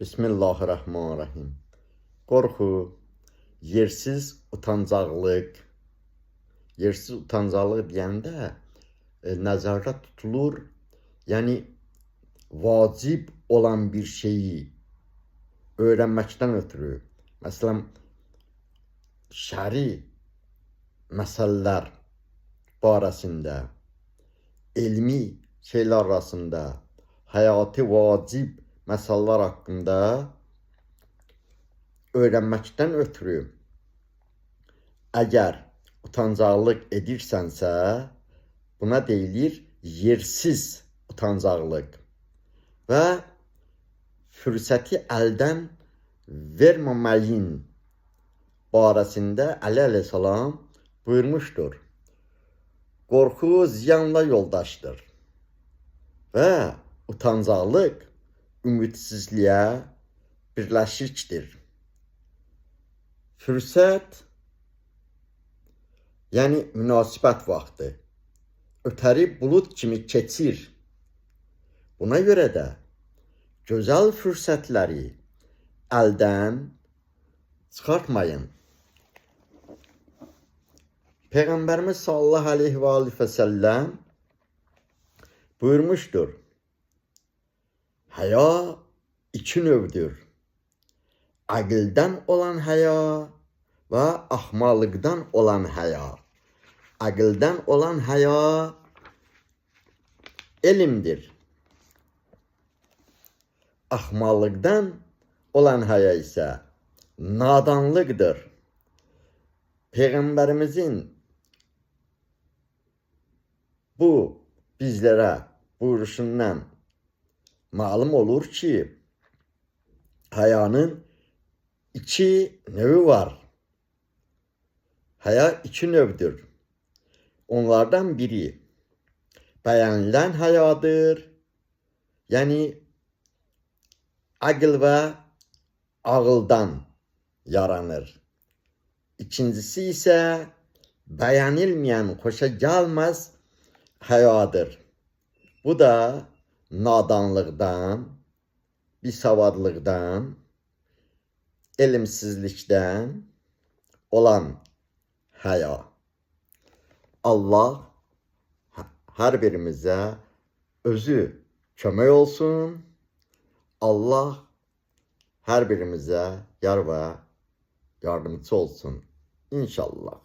Bismillahirrahmanirrahim. Qorxu, yersiz utancaqlıq. Yersiz utancaqlıq deyəndə nəzərdə tutulur, yəni vacib olan bir şeyi öyrənməkdən ötürü. Məsələn, şəri məsələlər barəsində, elmi şeylər arasında, həyati vacib məsələlər haqqında öyrənməkdən ötürü əgər utancaqlıq edirsənsə, buna deyilir yersiz utancaqlıq və fürsəti əldən verməməyin barəsində Əli əleyhissalam buyurmuşdur. Qorxu ziyanla yoldaşdır və utancaqlıq ümidsizliyə birləşikdir. Fürsət, yəni münasibət vaxtı, ötəri bulud kimi keçir. Buna görə də gözəl fürsətləri əldən çıxartmayın. Peyğəmbərimiz sallallahu aleyhi və səlləm buyurmuşdur. Həya iki növdür. Aqldan olan həya və axmaqlıqdan olan həya. Aqldan olan həya elmdir. Axmaqlıqdan olan həya isə nadanlıqdır. Peyğəmbərimizin bu bizlərə buyuruşundan məlum olur ki, həyanın iki növü var. Həya iki növdür. Onlardan biri bəyənilən həyadır, yəni aql və ağıldan yaranır. İkincisi isə bəyənilməyən, xoşa gəlməz həyadır. Bu da nadanlıqdan, bisavadlıqdan, elmsizlikdən olan həya. Allah hər birimizə özü kömək olsun. Allah hər birimizə yar və yardımcı olsun. İnşallah.